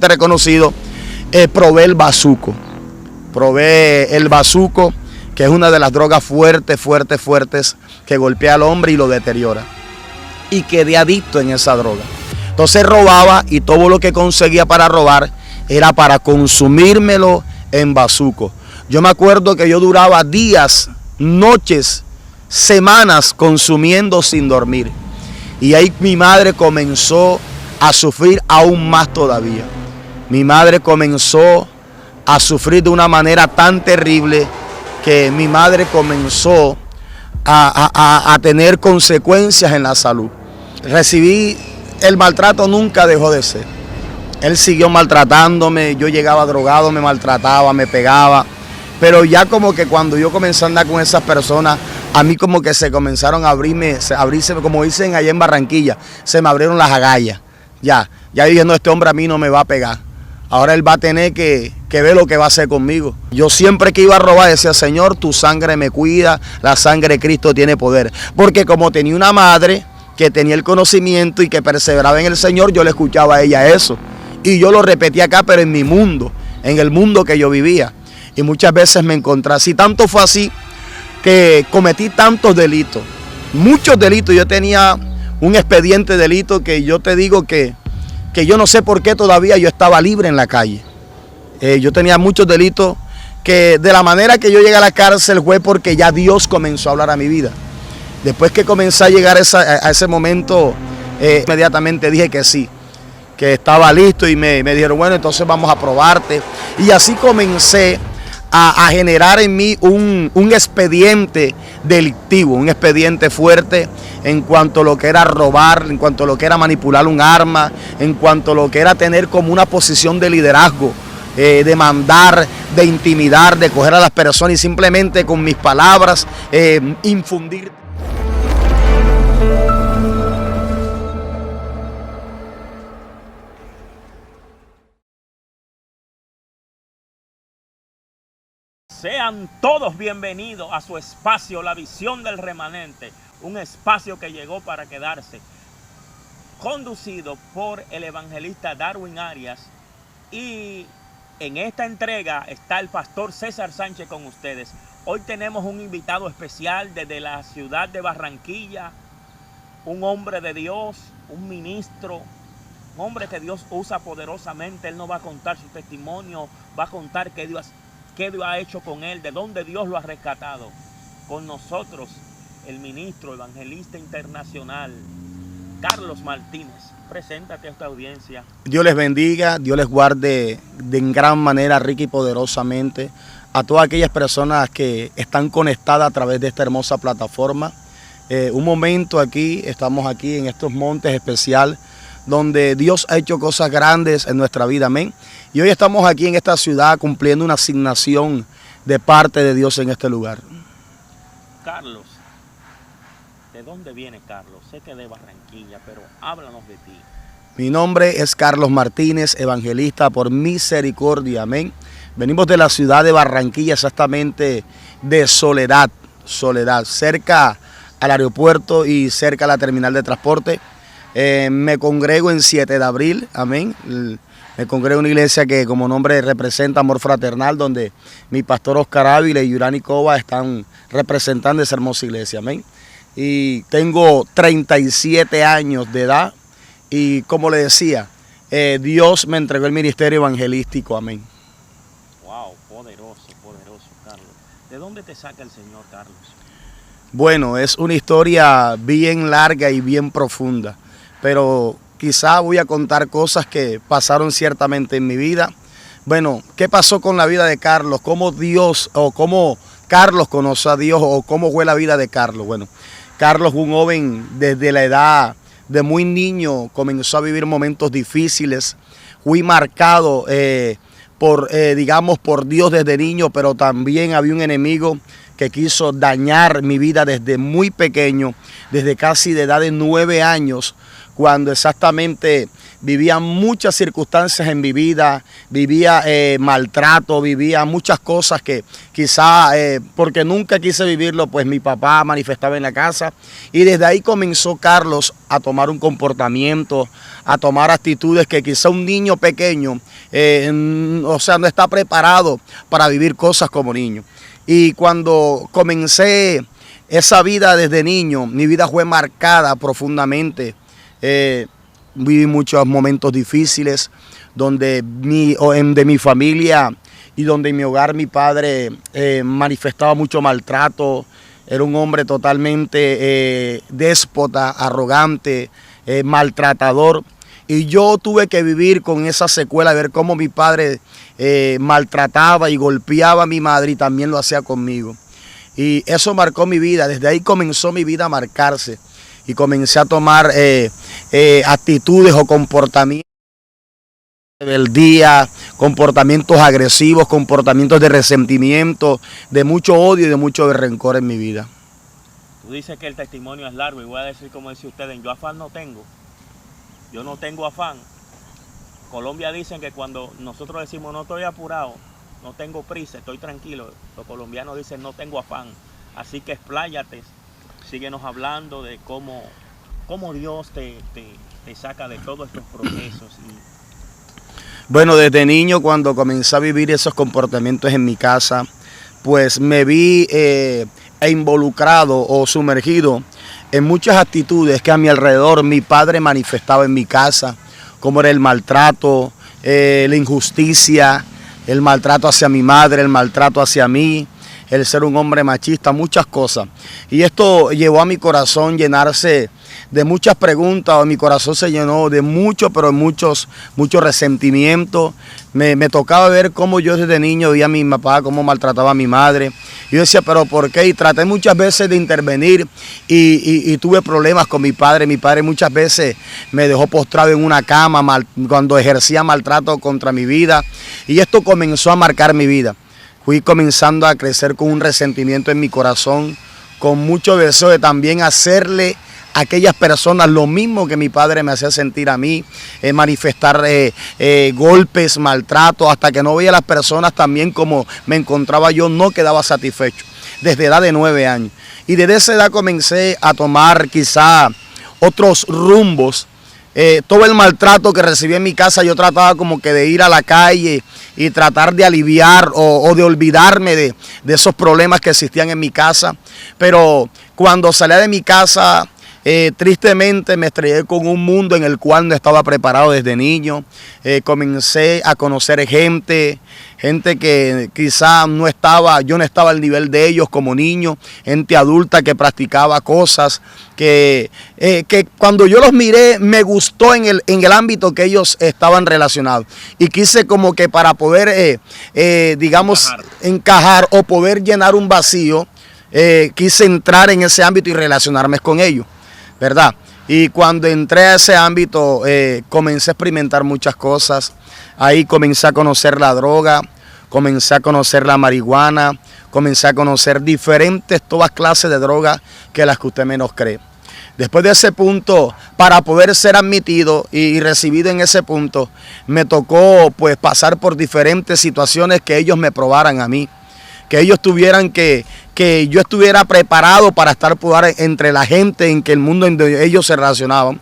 reconocido, probé el bazuco. Probé el bazuco, que es una de las drogas fuertes que golpea al hombre y lo deteriora. Y quedé adicto en esa droga. Entonces robaba y todo lo que conseguía para robar era para consumírmelo en bazuco. Yo me acuerdo que yo duraba días, noches, semanas consumiendo sin dormir. Y ahí mi madre comenzó a sufrir aún más todavía. Mi madre comenzó a sufrir de una manera tan terrible que mi madre comenzó a tener consecuencias en la salud. Recibí el maltrato, nunca dejó de ser. Él siguió maltratándome, yo llegaba drogado, me maltrataba, me pegaba. Pero ya como que cuando yo comencé a andar con esas personas, a mí como que se comenzaron a abrirse, como dicen allá en Barranquilla, se me abrieron las agallas. Ya dije, no, este hombre a mí no me va a pegar. Ahora él va a tener que ver lo que va a hacer conmigo. Yo siempre que iba a robar decía, Señor, tu sangre me cuida, la sangre de Cristo tiene poder. Porque como tenía una madre que tenía el conocimiento y que perseveraba en el Señor, yo le escuchaba a ella eso. Y yo lo repetía acá, pero en mi mundo, en el mundo que yo vivía. Y muchas veces me encontré así. Tanto fue así que cometí tantos delitos, muchos delitos. Yo tenía un expediente de delito que yo te digo que yo no sé por qué todavía yo estaba libre en la calle. Yo tenía muchos delitos que de la manera que yo llegué a la cárcel fue porque ya Dios comenzó a hablar a mi vida. Después que comencé a llegar a ese momento, inmediatamente dije que sí, que estaba listo y me dijeron, bueno, entonces vamos a probarte. Y así comencé a generar en mí un expediente delictivo, un expediente fuerte en cuanto a lo que era robar, en cuanto a lo que era manipular un arma, en cuanto a lo que era tener como una posición de liderazgo, de mandar, de intimidar, de coger a las personas y simplemente con mis palabras infundir. Sean todos bienvenidos a su espacio, La Visión del Remanente, un espacio que llegó para quedarse, conducido por el evangelista Darwin Arias, y en esta entrega está el pastor César Sánchez con ustedes. Hoy tenemos un invitado especial desde la ciudad de Barranquilla, un hombre de Dios, un ministro, un hombre que Dios usa poderosamente. Él nos va a contar su testimonio, va a contar qué Dios ha hecho con él, de dónde Dios lo ha rescatado. Con nosotros, el ministro, evangelista internacional, Carlos Martínez. Preséntate a esta audiencia. Dios les bendiga, Dios les guarde de en gran manera, rica y poderosamente, a todas aquellas personas que están conectadas a través de esta hermosa plataforma. Un momento aquí, estamos aquí en estos montes especial, donde Dios ha hecho cosas grandes en nuestra vida, amén. Y hoy estamos aquí en esta ciudad cumpliendo una asignación de parte de Dios en este lugar. Carlos, ¿de dónde viene Carlos? Sé que de Barranquilla, pero háblanos de ti. Mi nombre es Carlos Martínez, evangelista por misericordia, amén. Venimos de la ciudad de Barranquilla, exactamente de Soledad, cerca al aeropuerto y cerca a la terminal de transporte. Me congrego en 7 de abril, amén. Me congrego en una iglesia que como nombre representa Amor Fraternal, donde mi pastor Oscar Ávila y Yurani Cova están representando esa hermosa iglesia, amén. Y tengo 37 años de edad y como le decía, Dios me entregó el ministerio evangelístico, amén. Wow, poderoso, Carlos. ¿De dónde te saca el Señor, Carlos? Bueno, es una historia bien larga y bien profunda, pero quizá voy a contar cosas que pasaron ciertamente en mi vida. Bueno, ¿qué pasó con la vida de Carlos? ¿Cómo Dios o cómo Carlos conoció a Dios o cómo fue la vida de Carlos? Bueno, Carlos, un joven desde la edad de muy niño, comenzó a vivir momentos difíciles. Fui marcado por Dios desde niño, pero también había un enemigo que quiso dañar mi vida desde muy pequeño, desde casi de edad de 9 años. cuando exactamente vivía muchas circunstancias en mi vida, vivía maltrato, vivía muchas cosas que quizá, porque nunca quise vivirlo, pues mi papá manifestaba en la casa. Y desde ahí comenzó Carlos a tomar un comportamiento, a tomar actitudes que quizá un niño pequeño, o sea, no está preparado para vivir cosas como niño. Y cuando comencé esa vida desde niño, mi vida fue marcada profundamente. Viví muchos momentos difíciles donde de mi familia y donde en mi hogar mi padre manifestaba mucho maltrato. Era un hombre totalmente déspota, arrogante, maltratador. Y yo tuve que vivir con esa secuela, ver cómo mi padre maltrataba y golpeaba a mi madre y también lo hacía conmigo. Y eso marcó mi vida. Desde ahí comenzó mi vida a marcarse. Y comencé a tomar actitudes o comportamientos del día, comportamientos agresivos, comportamientos de resentimiento, de mucho odio y de mucho rencor en mi vida. Tú dices que el testimonio es largo y voy a decir como decía ustedes, yo afán no tengo. Yo no tengo afán. Colombia dicen que cuando nosotros decimos no estoy apurado, no tengo prisa, estoy tranquilo, los colombianos dicen no tengo afán. Así que expláyate. Síguenos hablando de cómo Dios te saca de todos estos procesos. Bueno, desde niño cuando comencé a vivir esos comportamientos en mi casa, pues me vi involucrado o sumergido en muchas actitudes que a mi alrededor mi padre manifestaba en mi casa, como era el maltrato, la injusticia, el maltrato hacia mi madre, el maltrato hacia mí, el ser un hombre machista, muchas cosas. Y esto llevó a mi corazón llenarse de muchas preguntas, o mi corazón se llenó de mucho, pero mucho resentimiento. Me tocaba ver cómo yo desde niño veía a mi papá, cómo maltrataba a mi madre. Y yo decía, pero ¿por qué? Y traté muchas veces de intervenir y tuve problemas con mi padre. Mi padre muchas veces me dejó postrado en una cama cuando ejercía maltrato contra mi vida. Y esto comenzó a marcar mi vida. Fui comenzando a crecer con un resentimiento en mi corazón, con mucho deseo de también hacerle a aquellas personas lo mismo que mi padre me hacía sentir a mí, manifestar golpes, maltrato, hasta que no veía a las personas también como me encontraba yo, no quedaba satisfecho, desde edad de 9 años. Y desde esa edad comencé a tomar quizá otros rumbos. Todo el maltrato que recibí en mi casa, yo trataba como que de ir a la calle y tratar de aliviar o de olvidarme de esos problemas que existían en mi casa. Pero cuando salí de mi casa, tristemente me estrellé con un mundo en el cual no estaba preparado desde niño. Comencé a conocer gente que quizá yo no estaba al nivel de ellos como niño, gente adulta que practicaba cosas que cuando yo los miré me gustó en el ámbito que ellos estaban relacionados. Y quise como que para poder, digamos, encajar o poder llenar un vacío, quise entrar en ese ámbito y relacionarme con ellos, ¿verdad? Y cuando entré a ese ámbito comencé a experimentar muchas cosas. Ahí comencé a conocer la droga, comencé a conocer la marihuana, comencé a conocer todas clases de drogas que las que usted menos cree. Después de ese punto, para poder ser admitido y recibido en ese punto, me tocó pues pasar por diferentes situaciones que ellos me probaran a mí, que ellos tuvieran que yo estuviera preparado para estar entre la gente en que el mundo en donde ellos se relacionaban.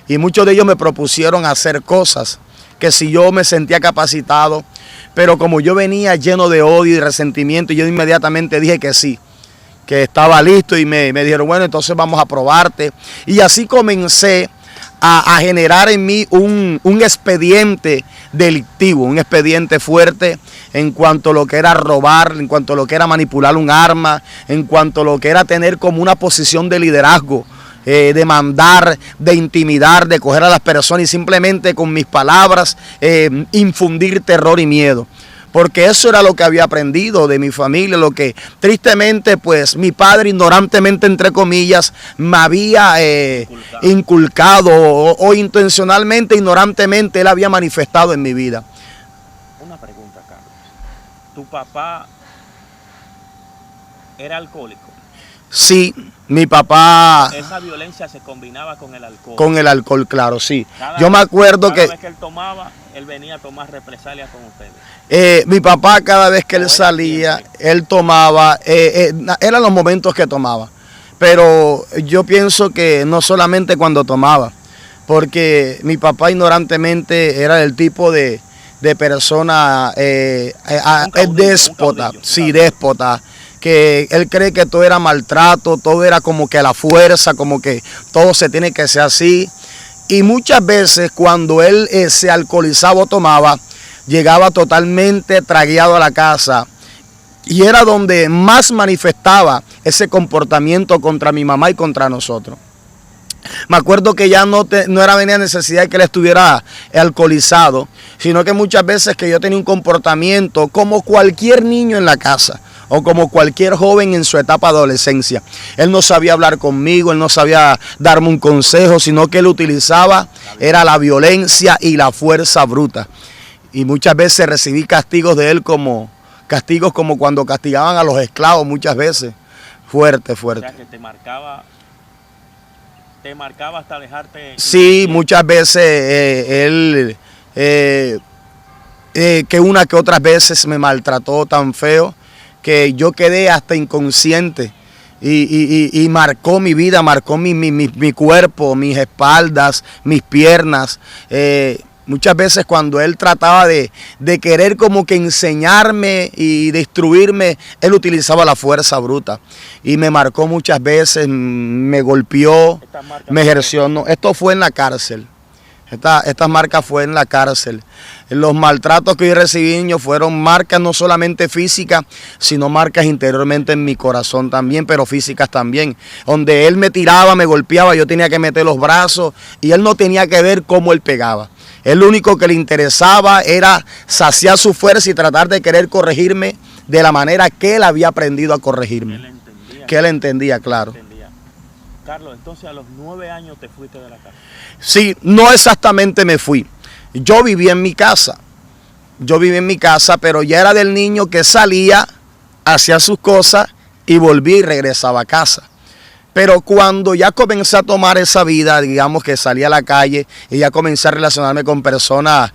Y muchos de ellos me propusieron hacer cosas que si yo me sentía capacitado, pero como yo venía lleno de odio y resentimiento, yo inmediatamente dije que sí, que estaba listo y me dijeron, bueno, entonces vamos a probarte. Y así comencé a generar en mí un expediente delictivo, un expediente fuerte en cuanto a lo que era robar, en cuanto a lo que era manipular un arma, en cuanto a lo que era tener como una posición de liderazgo, de mandar, de intimidar, de coger a las personas y simplemente con mis palabras infundir terror y miedo. Porque eso era lo que había aprendido de mi familia, lo que tristemente pues mi padre ignorantemente entre comillas me había inculcado o intencionalmente, ignorantemente él había manifestado en mi vida. Una pregunta, Carlos. ¿Tu papá era alcohólico? Sí, mi papá... Esa violencia se combinaba con el alcohol. Con el alcohol, claro, sí. Yo me acuerdo cada que... vez que él tomaba, él venía a tomar represalias con ustedes. Mi papá cada vez que él salía, él tomaba, eran los momentos que tomaba. Pero yo pienso que no solamente cuando tomaba, porque mi papá ignorantemente era el tipo de persona déspota, sí, déspota, que él cree que todo era maltrato, todo era como que a la fuerza, como que todo se tiene que ser así. Y muchas veces cuando él se alcoholizaba o tomaba, llegaba totalmente tragueado a la casa. Y era donde más manifestaba ese comportamiento contra mi mamá y contra nosotros. Me acuerdo que ya no era venía necesidad de que él estuviera alcoholizado, sino que muchas veces que yo tenía un comportamiento como cualquier niño en la casa o como cualquier joven en su etapa de adolescencia. Él no sabía hablar conmigo, él no sabía darme un consejo, sino que él utilizaba era la violencia y la fuerza bruta. Y muchas veces recibí castigos de él castigos como cuando castigaban a los esclavos muchas veces. Fuerte, fuerte. O sea, que te marcaba hasta dejarte... Sí, muchas veces él, que una que otras veces me maltrató tan feo que yo quedé hasta inconsciente y marcó mi vida, marcó mi cuerpo, mis espaldas, mis piernas. Muchas veces cuando él trataba de querer como que enseñarme y destruirme, él utilizaba la fuerza bruta. Y me marcó muchas veces, me golpeó, me ejerció. No, esto fue en la cárcel. Esta marca fue en la cárcel. Los maltratos que yo recibí, niño, fueron marcas no solamente físicas, sino marcas interiormente en mi corazón también, pero físicas también. Donde él me tiraba, me golpeaba, yo tenía que meter los brazos y él no tenía que ver cómo él pegaba. Él lo único que le interesaba era saciar su fuerza y tratar de querer corregirme de la manera que él había aprendido a corregirme. Que él entendía, claro. Carlos, entonces a los 9 años te fuiste de la casa. Sí, no exactamente me fui. Yo vivía en mi casa. Pero ya era del niño que salía, hacía sus cosas y volvía y regresaba a casa. Pero cuando ya comencé a tomar esa vida, digamos que salí a la calle y ya comencé a relacionarme con personas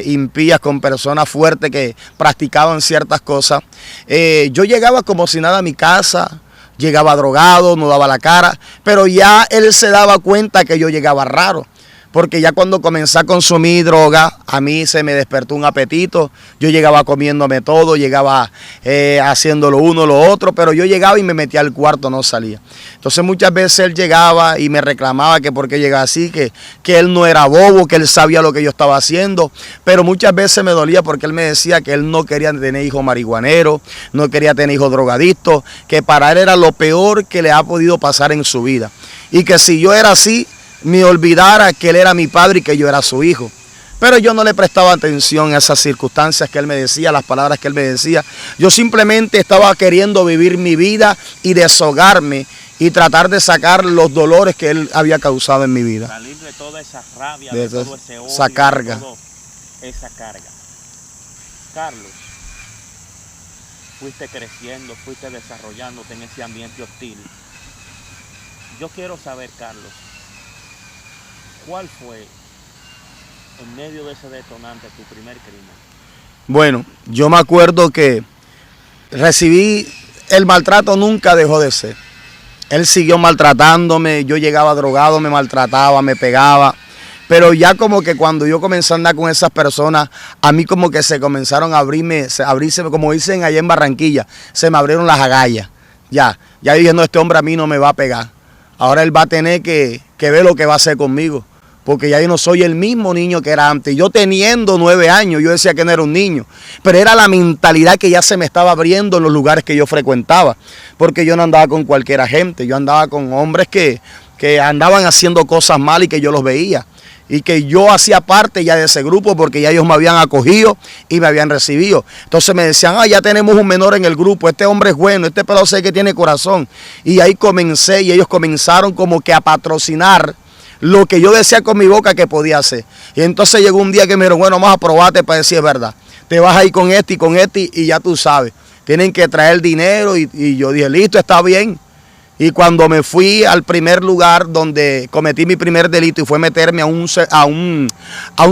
impías, con personas fuertes que practicaban ciertas cosas, yo llegaba como si nada a mi casa, llegaba drogado, no daba la cara, pero ya él se daba cuenta que yo llegaba raro. Porque ya cuando comencé a consumir droga, a mí se me despertó un apetito. Yo llegaba comiéndome todo, llegaba haciendo lo uno, lo otro, pero yo llegaba y me metía al cuarto, no salía. Entonces muchas veces él llegaba y me reclamaba que por qué llegaba así, que él no era bobo, que él sabía lo que yo estaba haciendo. Pero muchas veces me dolía porque él me decía que él no quería tener hijos marihuaneros, no quería tener hijos drogadictos, que para él era lo peor que le ha podido pasar en su vida. Y que si yo era así, me olvidara que él era mi padre y que yo era su hijo. Pero yo no le prestaba atención a esas circunstancias que él me decía, las palabras que él me decía. Yo simplemente estaba queriendo vivir mi vida y desahogarme y tratar de sacar los dolores que él había causado en mi vida. Salir de toda esa rabia, de todo ese odio, esa carga. Esa carga. Carlos, fuiste creciendo, fuiste desarrollándote en ese ambiente hostil. Yo quiero saber, Carlos, ¿cuál fue, en medio de ese detonante, tu primer crimen? Bueno, yo me acuerdo que recibí, el maltrato nunca dejó de ser. Él siguió maltratándome, yo llegaba drogado, me maltrataba, me pegaba. Pero ya como que cuando yo comencé a andar con esas personas, a mí como que se comenzaron a abrirse, como dicen allá en Barranquilla, se me abrieron las agallas. Ya dije, no, este hombre a mí no me va a pegar. Ahora él va a tener que ver lo que va a hacer conmigo. Porque ya yo no soy el mismo niño que era antes. Yo teniendo 9 años, yo decía que no era un niño. Pero era la mentalidad que ya se me estaba abriendo en los lugares que yo frecuentaba. Porque yo no andaba con cualquiera gente. Yo andaba con hombres que andaban haciendo cosas mal y que yo los veía. Y que yo hacía parte ya de ese grupo porque ya ellos me habían acogido y me habían recibido. Entonces me decían, ya tenemos un menor en el grupo, este hombre es bueno, este pelado sé que tiene corazón. Y ahí comencé y ellos comenzaron como que a patrocinar lo que yo decía con mi boca que podía hacer. Y entonces llegó un día que me dijeron, bueno, vamos a probarte para decir es verdad. Te vas a ir con este y ya tú sabes. Tienen que traer dinero y yo dije, listo, está bien. Y cuando me fui al primer lugar donde cometí mi primer delito y fue meterme a un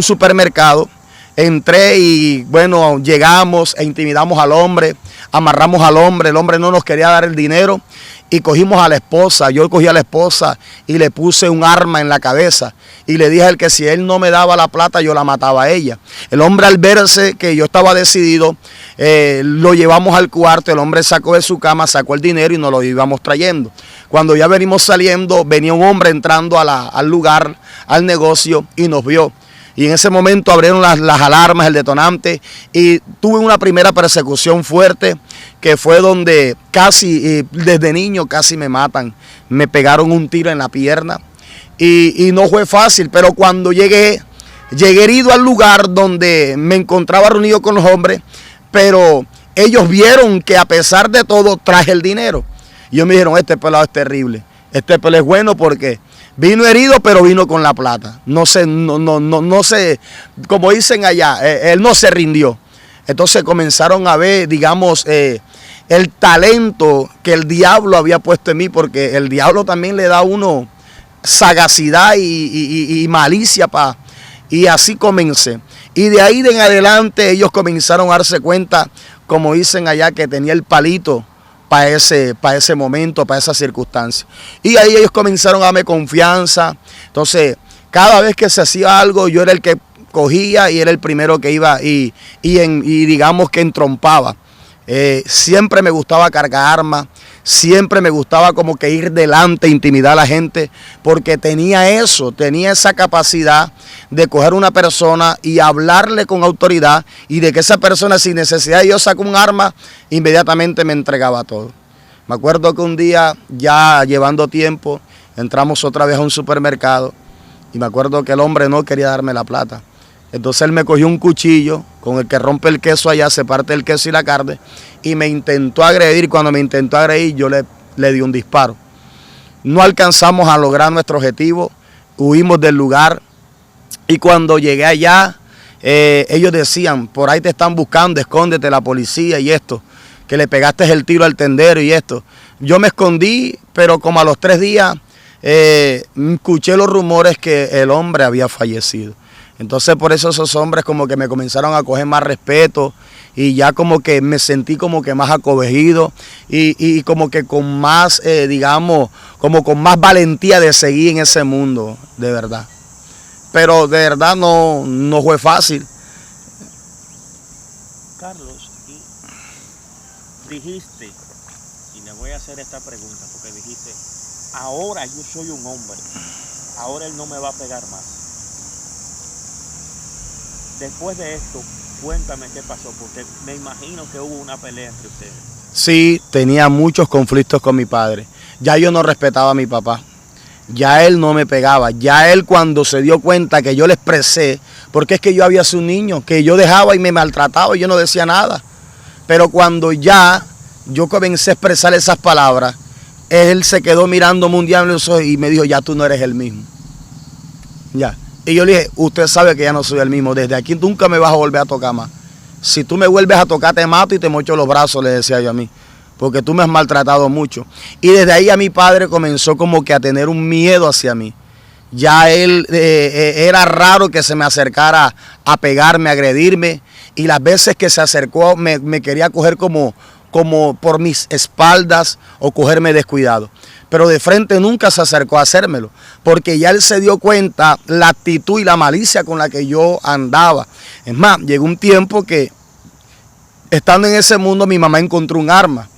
supermercado, entré y bueno, llegamos e intimidamos al hombre, amarramos al hombre, el hombre no nos quería dar el dinero y cogimos a la esposa, yo cogí a la esposa y le puse un arma en la cabeza y le dije a él que si él no me daba la plata yo la mataba a ella. El hombre, al verse que yo estaba decidido, lo llevamos al cuarto, el hombre sacó de su cama, sacó el dinero y nos lo íbamos trayendo. Cuando ya venimos saliendo, venía un hombre entrando al lugar, al negocio, y nos vio. Y en ese momento abrieron las alarmas, el detonante, y tuve una primera persecución fuerte, que fue donde casi, desde niño casi me matan. Me pegaron un tiro en la pierna y no fue fácil, pero cuando llegué herido al lugar donde me encontraba reunido con los hombres, pero ellos vieron que a pesar de todo traje el dinero. Y ellos me dijeron, este pelado es terrible, este pelado es bueno porque vino herido, pero vino con la plata. No sé, como dicen allá, él no se rindió. Entonces comenzaron a ver, digamos, el talento que el diablo había puesto en mí, porque el diablo también le da a uno sagacidad y malicia y así comencé. Y de ahí en adelante ellos comenzaron a darse cuenta, como dicen allá, que tenía el palito para ese momento, para esa circunstancia. Y ahí ellos comenzaron a darme confianza. Entonces, cada vez que se hacía algo, yo era el que cogía y era el primero que iba y digamos que entrompaba. Siempre me gustaba cargar armas, siempre me gustaba como que ir delante, intimidar a la gente, porque tenía esa capacidad de coger una persona y hablarle con autoridad y de que esa persona, sin necesidad de yo sacar un arma, inmediatamente me entregaba todo. Me acuerdo que un día, ya llevando tiempo, entramos otra vez a un supermercado y me acuerdo que el hombre no quería darme la plata. Entonces él me cogió un cuchillo con el que rompe el queso allá, se parte el queso y la carne, y me intentó agredir. Cuando me intentó agredir, yo le di un disparo. No alcanzamos a lograr nuestro objetivo, huimos del lugar, y cuando llegué allá, ellos decían, por ahí te están buscando, escóndete, la policía y esto, que le pegaste el tiro al tendero y esto. Yo me escondí, pero como a los 3 días, escuché los rumores que el hombre había fallecido. Entonces por eso esos hombres como que me comenzaron a coger más respeto y ya como que me sentí como que más acogido y como que con más, digamos, como con más valentía de seguir en ese mundo, de verdad. Pero de verdad no fue fácil. Carlos, dijiste, y le voy a hacer esta pregunta, porque dijiste, ahora yo soy un hombre, ahora él no me va a pegar más. Después de esto, cuéntame qué pasó, porque me imagino que hubo una pelea entre ustedes. Sí, tenía muchos conflictos con mi padre. Ya yo no respetaba a mi papá. Ya él no me pegaba. Ya él, cuando se dio cuenta que yo le expresé, porque es que yo había sido un niño, que yo dejaba y me maltrataba y yo no decía nada. Pero cuando ya yo comencé a expresar esas palabras, él se quedó mirando mundial en los ojos y me dijo, ya tú no eres el mismo. Ya. Y yo le dije, usted sabe que ya no soy el mismo, desde aquí nunca me vas a volver a tocar más. Si tú me vuelves a tocar te mato y te mocho los brazos, le decía yo a mí, porque tú me has maltratado mucho. Y desde ahí a mi padre comenzó como que a tener un miedo hacia mí. Ya él, era raro que se me acercara a pegarme, a agredirme, y las veces que se acercó me quería coger como por mis espaldas o cogerme descuidado. Pero de frente nunca se acercó a hacérmelo, porque ya él se dio cuenta la actitud y la malicia con la que yo andaba. Es más, llegó un tiempo que, estando en ese mundo, mi mamá encontró un arma.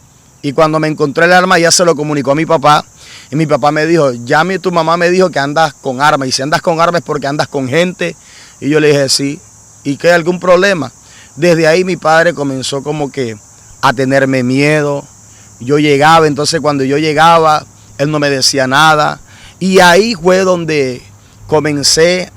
Y cuando me encontró el arma, ya se lo comunicó a mi papá. Y mi papá me dijo, ya tu mamá me dijo que andas con armas. Y si andas con armas es porque andas con gente. Y yo le dije, sí. ¿Y qué hay algún problema? Desde ahí mi padre comenzó como que a tenerme miedo. Yo llegaba, entonces cuando yo llegaba, él no me decía nada. Y ahí fue donde comencé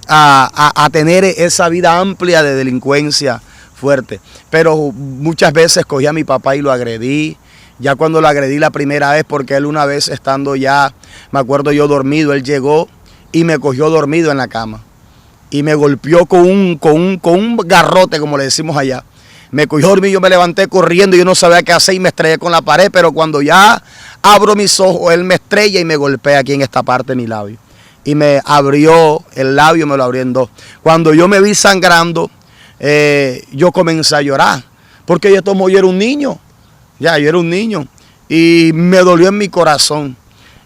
a tener esa vida amplia de delincuencia fuerte. Pero muchas veces cogí a mi papá y lo agredí. Ya cuando lo agredí la primera vez, porque él una vez estando ya, me acuerdo yo dormido, él llegó y me cogió dormido en la cama. Y me golpeó con un garrote, como le decimos allá. Me cogió dormido, yo me levanté corriendo, yo no sabía qué hacer y me estrellé con la pared, pero cuando ya abro mis ojos, él me estrella y me golpea aquí en esta parte de mi labio. Y me abrió el labio, me lo abrió en dos. Cuando yo me vi sangrando, yo comencé a llorar, porque yo era un niño, yo era un niño, y me dolió en mi corazón.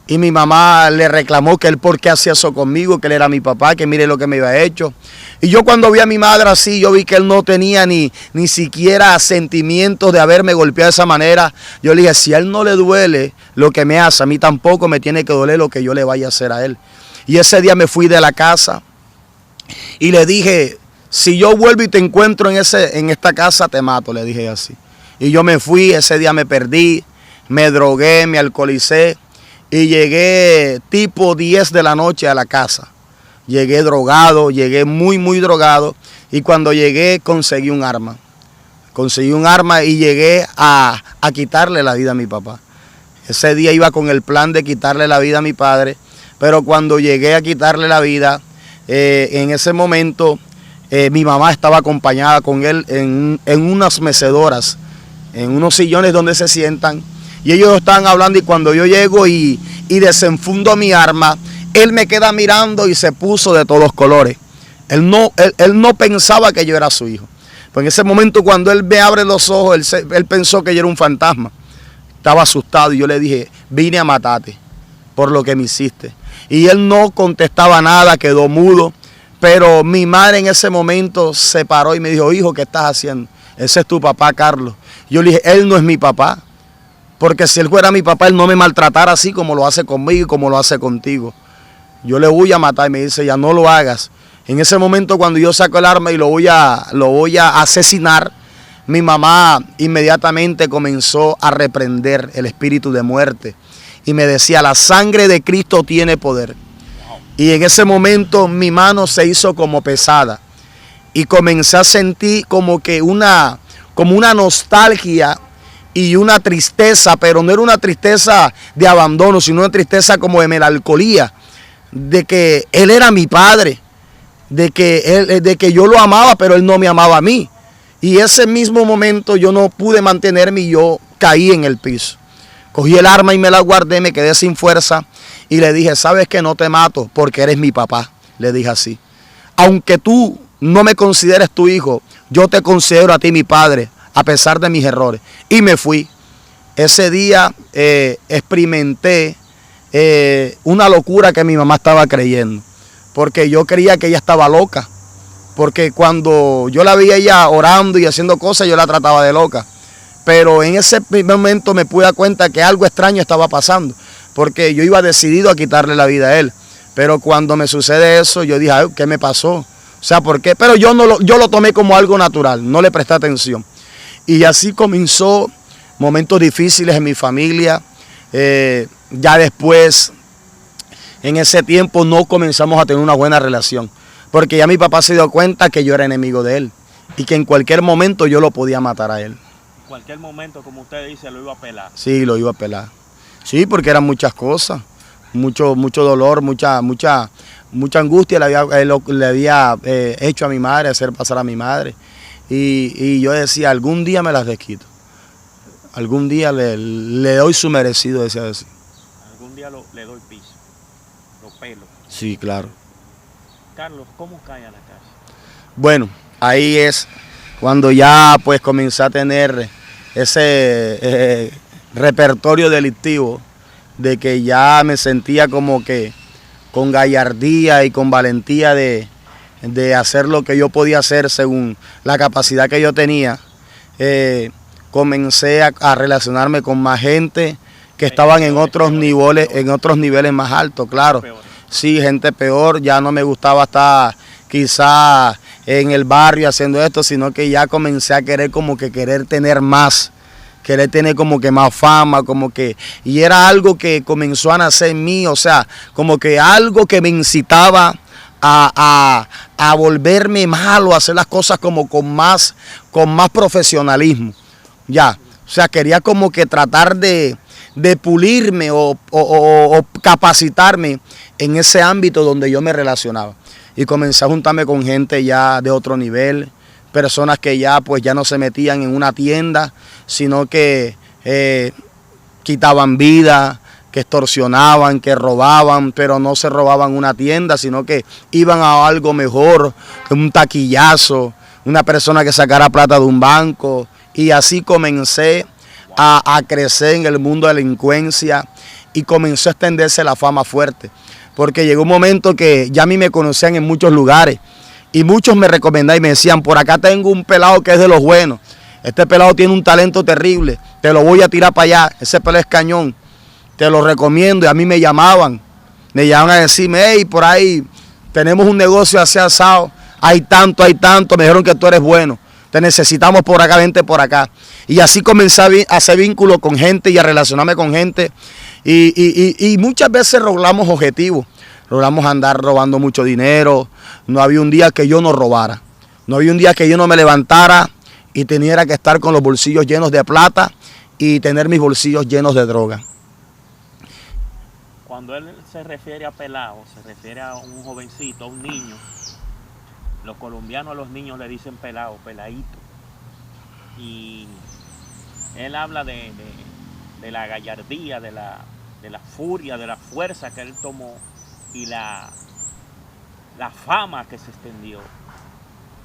Y mi mamá le reclamó que él por qué hacía eso conmigo, que él era mi papá, que mire lo que me había hecho. Y yo cuando vi a mi madre así, yo vi que él no tenía ni siquiera sentimientos de haberme golpeado de esa manera. Yo le dije, si a él no le duele lo que me hace, a mí tampoco me tiene que doler lo que yo le vaya a hacer a él. Y ese día me fui de la casa y le dije, si yo vuelvo y te encuentro en esta casa, te mato, le dije así. Y yo me fui, ese día me perdí, me drogué, me alcoholicé. Y llegué tipo 10 de la noche a la casa. Llegué drogado, llegué muy drogado. Y cuando llegué conseguí un arma. Conseguí un arma y llegué a quitarle la vida a mi papá. Ese día iba con el plan de quitarle la vida a mi padre. Pero cuando llegué a quitarle la vida, en ese momento mi mamá estaba acompañada con él en unas mecedoras, en unos sillones donde se sientan. Y ellos estaban hablando y cuando yo llego y desenfundo mi arma, él me queda mirando y se puso de todos colores. Él no pensaba que yo era su hijo. Pues en ese momento cuando él me abre los ojos, él pensó que yo era un fantasma. Estaba asustado y yo le dije, vine a matarte por lo que me hiciste. Y él no contestaba nada, quedó mudo. Pero mi madre en ese momento se paró y me dijo, hijo, ¿qué estás haciendo? Ese es tu papá, Carlos. Yo le dije, él no es mi papá. Porque si él fuera mi papá, él no me maltratara así como lo hace conmigo y como lo hace contigo. Yo le voy a matar y me dice, ya no lo hagas. En ese momento cuando yo saco el arma y lo voy a asesinar, mi mamá inmediatamente comenzó a reprender el espíritu de muerte. Y me decía, la sangre de Cristo tiene poder. Y en ese momento mi mano se hizo como pesada. Y comencé a sentir como una nostalgia y una tristeza, pero no era una tristeza de abandono, sino una tristeza como de melancolía, de que él era mi padre, de que yo lo amaba, pero él no me amaba a mí. Y ese mismo momento yo no pude mantenerme y yo caí en el piso. Cogí el arma y me la guardé, me quedé sin fuerza y le dije, sabes que no te mato porque eres mi papá, le dije así. Aunque tú no me consideres tu hijo, yo te considero a ti mi padre, a pesar de mis errores. Y me fui. Ese día experimenté una locura que mi mamá estaba creyendo. Porque yo creía que ella estaba loca. Porque cuando yo la veía ella orando y haciendo cosas, yo la trataba de loca. Pero en ese momento me pude dar cuenta que algo extraño estaba pasando. Porque yo iba decidido a quitarle la vida a él. Pero cuando me sucede eso, yo dije, ay, ¿qué me pasó? O sea, ¿por qué? Pero yo lo tomé como algo natural, no le presté atención. Y así comenzó momentos difíciles en mi familia. Ya después, en ese tiempo, no comenzamos a tener una buena relación. Porque ya mi papá se dio cuenta que yo era enemigo de él. Y que en cualquier momento yo lo podía matar a él. En cualquier momento, como usted dice, lo iba a pelar. Sí, lo iba a pelar. Sí, porque eran muchas cosas. Mucho dolor, mucha angustia le había hecho a mi madre, hacer pasar a mi madre. Y yo decía, algún día me las desquito. Algún día le doy su merecido, decía así. Algún día le doy piso, lo pelo. Sí, claro. Carlos, ¿cómo cae a la casa? Bueno, ahí es cuando ya pues comencé a tener ese repertorio delictivo de que ya me sentía como que con gallardía y con valentía de hacer lo que yo podía hacer según la capacidad que yo tenía. Comencé a relacionarme con más gente que estaban en otros niveles más altos, claro. Sí, gente peor, ya no me gustaba estar quizá en el barrio haciendo esto, sino que ya comencé a querer tener más, querer tener como que más fama, y era algo que comenzó a nacer en mí, o sea, como que algo que me incitaba a volverme malo, a hacer las cosas como con más profesionalismo, ya, o sea, quería como que tratar de pulirme o capacitarme en ese ámbito donde yo me relacionaba. Y comencé a juntarme con gente ya de otro nivel, personas que ya pues ya no se metían en una tienda, sino que quitaban vida, que extorsionaban, que robaban, pero no se robaban una tienda, sino que iban a algo mejor, un taquillazo, una persona que sacara plata de un banco, y así comencé a crecer en el mundo de la delincuencia y comenzó a extenderse la fama fuerte, porque llegó un momento que ya a mí me conocían en muchos lugares y muchos me recomendaban y me decían, por acá tengo un pelado que es de los buenos, este pelado tiene un talento terrible, te lo voy a tirar para allá, ese pelado es cañón, te lo recomiendo. Y a mí me llamaban a decirme, hey, por ahí tenemos un negocio así asado, hay tanto, me dijeron que tú eres bueno, te necesitamos por acá, vente por acá. Y así comencé a hacer vínculos con gente y a relacionarme con gente. Y muchas veces logramos objetivos, logramos andar robando mucho dinero. No había un día que yo no robara, no había un día que yo no me levantara y tenía que estar con los bolsillos llenos de plata y tener mis bolsillos llenos de droga. Cuando él se refiere a pelado, se refiere a un jovencito, a un niño. Los colombianos a los niños le dicen pelado, peladito. Y él habla de la gallardía, de la furia, de la fuerza que él tomó y la fama que se extendió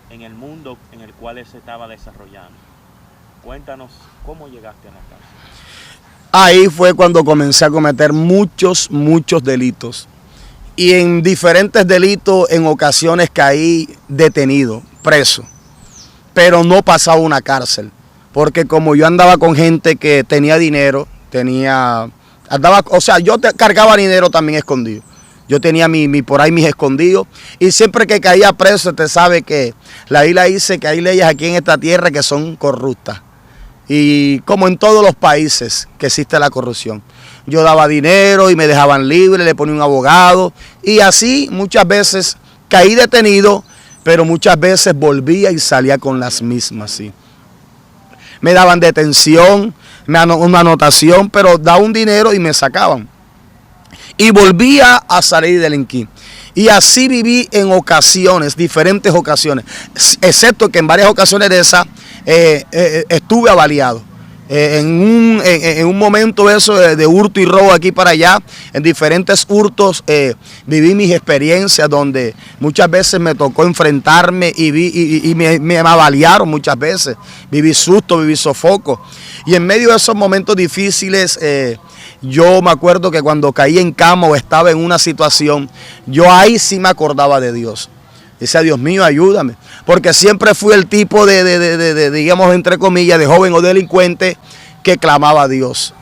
en el mundo en el cual él se estaba desarrollando. Cuéntanos cómo llegaste a la cárcel. Ahí fue cuando comencé a cometer muchos delitos. Y en diferentes delitos, en ocasiones caí detenido, preso. Pero no pasaba una cárcel. Porque como yo andaba con gente que tenía dinero, yo cargaba dinero también escondido. Yo tenía por ahí mis escondidos. Y siempre que caía preso, usted sabe que la Biblia dice que hay leyes aquí en esta tierra que son corruptas. Y como en todos los países que existe la corrupción. Yo daba dinero y me dejaban libre, le ponía un abogado. Y así muchas veces caí detenido, pero muchas veces volvía y salía con las mismas. ¿Sí? Me daban detención, una anotación, pero daba un dinero y me sacaban. Y volvía a salir y delinquir. Y así viví en ocasiones, diferentes ocasiones, excepto que en varias ocasiones de esas estuve avaliado. En un momento de hurto y robo aquí para allá, en diferentes hurtos viví mis experiencias donde muchas veces me tocó enfrentarme y me avaliaron muchas veces. Viví susto, viví sofoco. Y en medio de esos momentos difíciles, yo me acuerdo que cuando caí en cama o estaba en una situación, yo ahí sí me acordaba de Dios. Decía, Dios mío, ayúdame. Porque siempre fui el tipo digamos, entre comillas, de joven o delincuente que clamaba a Dios.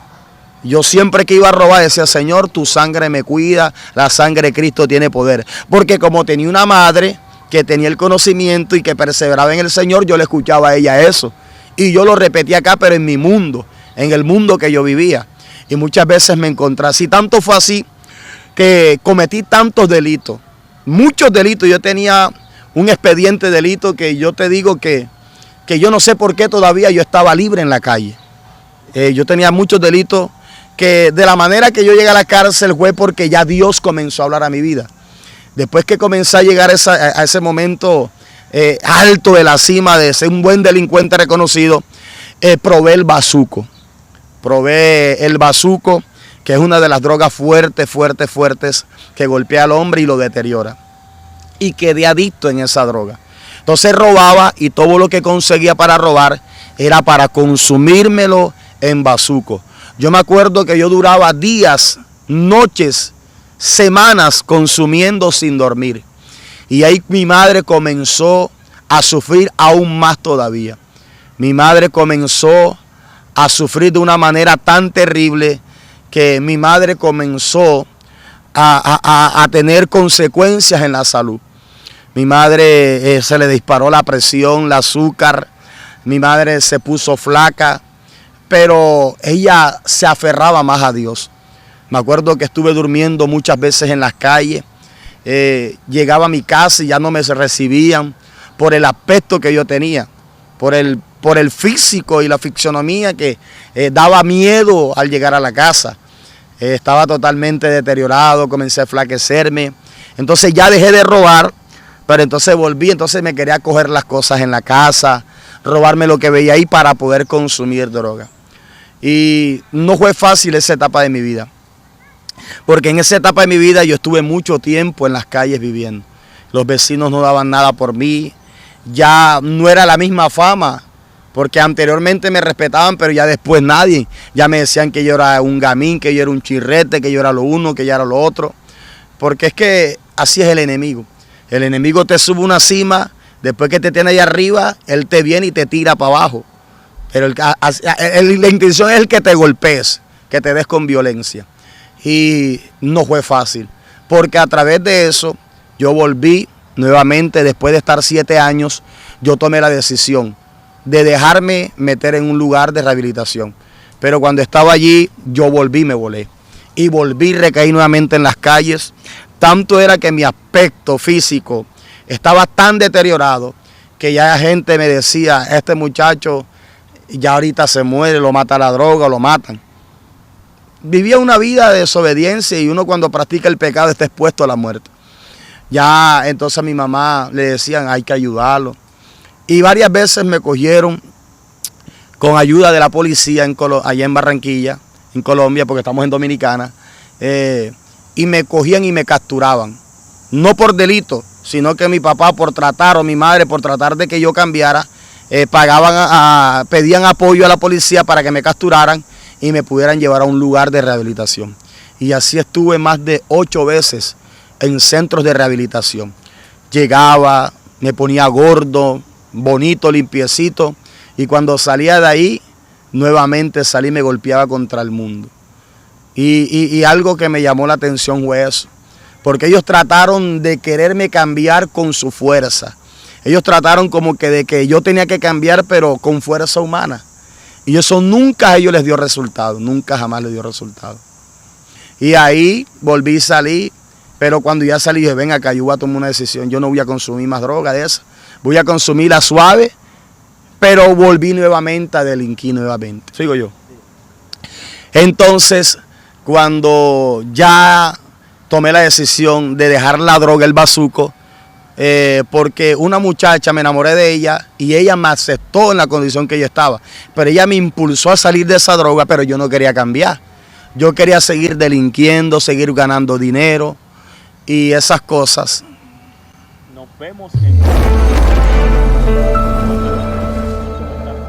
Yo siempre que iba a robar decía, Señor, tu sangre me cuida, la sangre de Cristo tiene poder. Porque como tenía una madre que tenía el conocimiento y que perseveraba en el Señor, yo le escuchaba a ella eso. Y yo lo repetía acá, pero en mi mundo, en el mundo que yo vivía. Y muchas veces me encontraba así. Tanto fue así que cometí tantos delitos, muchos delitos. Yo tenía un expediente de delito que yo te digo que yo no sé por qué todavía yo estaba libre en la calle. Yo tenía muchos delitos que de la manera que yo llegué a la cárcel fue porque ya Dios comenzó a hablar a mi vida. Después que comencé a llegar a ese momento alto de la cima de ser un buen delincuente reconocido, probé el bazuco. Probé el bazuco, que es una de las drogas fuertes que golpea al hombre y lo deteriora. Y quedé adicto en esa droga. Entonces robaba y todo lo que conseguía para robar era para consumírmelo en bazuco. Yo me acuerdo que yo duraba días, noches, semanas consumiendo sin dormir. Y ahí mi madre comenzó a sufrir aún más todavía. Mi madre comenzó a sufrir de una manera tan terrible que mi madre comenzó a tener consecuencias en la salud. Mi madre se le disparó la presión, el azúcar, mi madre se puso flaca, pero ella se aferraba más a Dios. Me acuerdo que estuve durmiendo muchas veces en las calles, llegaba a mi casa y ya no me recibían por el aspecto que yo tenía, por el físico y la fisonomía que daba miedo al llegar a la casa. Estaba totalmente deteriorado, comencé a enflaquecerme. Entonces ya dejé de robar Pero entonces volví, entonces me quería coger las cosas en la casa, robarme lo que veía ahí para poder consumir droga. Y no fue fácil esa etapa de mi vida, porque en esa etapa de mi vida yo estuve mucho tiempo en las calles viviendo. Los vecinos no daban nada por mí, ya no era la misma fama, porque anteriormente me respetaban, pero ya después nadie. Ya me decían que yo era un gamín, que yo era un chirrete, que yo era lo uno, que yo era lo otro. Porque es que así es el enemigo. El enemigo te sube una cima, después que te tiene ahí arriba, él te viene y te tira para abajo. Pero la intención es el que te golpees, que te des con violencia. Y no fue fácil, porque a través de eso yo volví nuevamente, después de estar 7 años, yo tomé la decisión de dejarme meter en un lugar de rehabilitación. Pero cuando estaba allí, yo volví, me volé. Y volví, recaí nuevamente en las calles. Tanto era que mi aspecto físico estaba tan deteriorado que ya la gente me decía, este muchacho ya ahorita se muere, lo mata la droga, lo matan. Vivía una vida de desobediencia y uno cuando practica el pecado está expuesto a la muerte. Ya entonces a mi mamá le decían, hay que ayudarlo. Y varias veces me cogieron con ayuda de la policía allá en Barranquilla, en Colombia, porque estamos en Dominicana, y me cogían y me capturaban. No por delito, sino que mi papá por tratar, o mi madre por tratar de que yo cambiara, pedían apoyo a la policía para que me capturaran y me pudieran llevar a un lugar de rehabilitación. Y así estuve más de 8 veces en centros de rehabilitación. Llegaba, me ponía gordo, bonito, limpiecito, y cuando salía de ahí, nuevamente salí y me golpeaba contra el mundo. Y algo que me llamó la atención fue eso, porque ellos trataron de quererme cambiar con su fuerza. Ellos trataron como que de que yo tenía que cambiar, pero con fuerza humana. Y eso nunca a ellos les dio resultado, nunca jamás les dio resultado. Y ahí volví a salir, pero cuando ya salí dije, ven acá, yo voy a tomar una decisión, yo no voy a consumir más droga de esa, voy a consumir la suave, pero volví nuevamente a delinquir nuevamente. Sigo yo. Entonces, cuando ya tomé la decisión de dejar la droga, el bazuco, porque una muchacha, me enamoré de ella y ella me aceptó en la condición que yo estaba, pero ella me impulsó a salir de esa droga, pero yo no quería cambiar. Yo quería seguir delinquiendo, seguir ganando dinero y esas cosas. Nos vemos en...